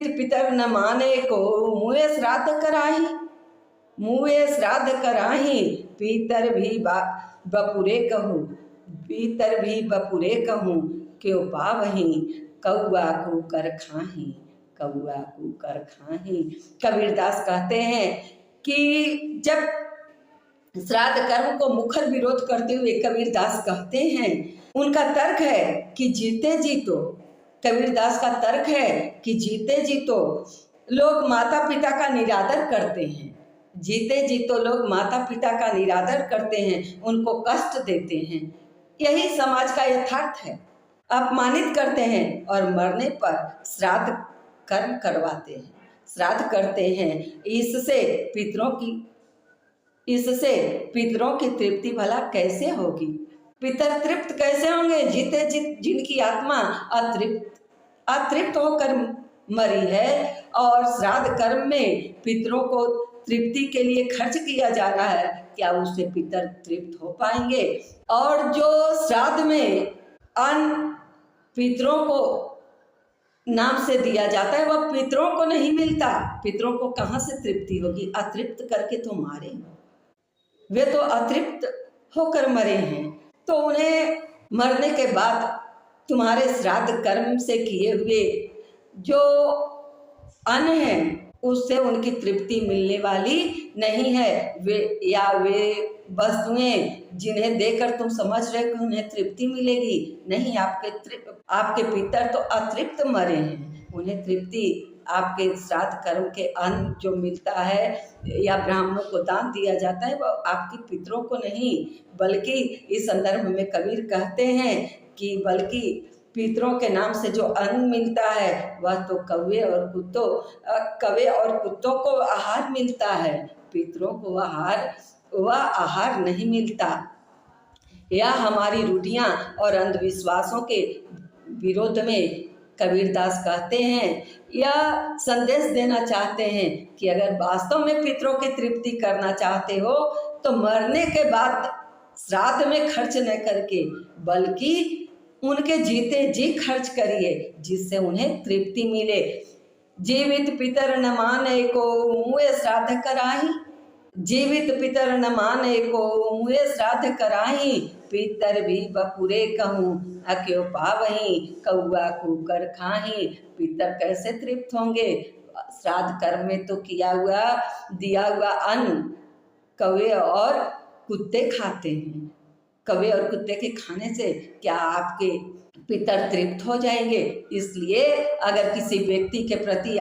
पितर न माने को मुए श्राद्ध कराही, मुए श्राद्ध कराही। पीतर भी बपुरे कहूँ, पीतर भी बपुरे कहूँ, क्यों पावही कौआ कुकर खाही, कौआ कुकर खाही। कबीरदास कहते हैं कि जब श्राद्ध कर्म को मुखर विरोध करते हुए कबीरदास कहते हैं, उनका तर्क है कि जीते जी तो, कबीरदास का तर्क है कि जीते जी तो लोग माता पिता का निरादर करते हैं, जीते जी तो लोग माता पिता का निरादर करते हैं, उनको कष्ट देते हैं, यही समाज का यथार्थ है, अपमानित करते हैं और मरने पर श्राद्ध कर्म करवाते हैं, श्राद्ध करते हैं। इससे पितरों की तृप्ति भला कैसे होगी? पितर तृप्त कैसे होंगे? जीते जिनकी आत्मा अतृप्त होकर मरी है और श्राद्ध कर्म में पितरों को तृप्ति के लिए खर्च किया जा रहा है, क्या उससे पितर तृप्त हो पाएंगे? और जो श्राद्ध में अन्न पितरों को नाम से दिया जाता है वह पितरों को नहीं मिलता, पितरों को कहाँ से तृप्ति होगी? अतृप्त करके तो मारे, वे तो अतृप्त होकर मरे हैं, तो उन्हें मरने के बाद तुम्हारे श्राद्ध कर्म से किए हुए जो अन्न है उससे उनकी तृप्ति मिलने वाली नहीं है। वे वस्तुएं जिन्हें देकर तुम समझ रहे कि उन्हें तृप्ति मिलेगी, नहीं, आपके पितर तो अतृप्त मरे हैं, उन्हें तृप्ति आपके श्राद्ध कर्म के अन्न जो मिलता है या ब्राह्मणों को दान दिया जाता है वह आपके पितरों को नहीं, बल्कि इस संदर्भ में कबीर कहते हैं कि बल्कि पितरों के नाम से जो अन्न मिलता है वह तो कौवे और कुत्तों को आहार मिलता है, पितरों को वह आहार नहीं मिलता। यह हमारी रूढ़ियाँ और अंधविश्वासों के विरोध में कबीरदास कहते हैं, यह संदेश देना चाहते हैं कि अगर वास्तव में पितरों की तृप्ति करना चाहते हो तो मरने के बाद श्राद्ध में खर्च न करके बल्कि उनके जीते जी खर्च करिए, जिससे उन्हें तृप्ति मिले। जीवित पितर न माने को मुए श्राद्ध कराही, जीवित पितर न माने को मुए श्राद्ध कराही। पितर भी बपुरे कहूँ अक्यों पावही, कौआ कुकर खाही। पितर कैसे तृप्त होंगे? श्राद्ध कर्म में तो दिया हुआ अन्न कौवे और कुत्ते खाते हैं, कौवे और कुत्ते के खाने से क्या आपके पितर तृप्त हो जाएंगे? इसलिए अगर किसी व्यक्ति के प्रति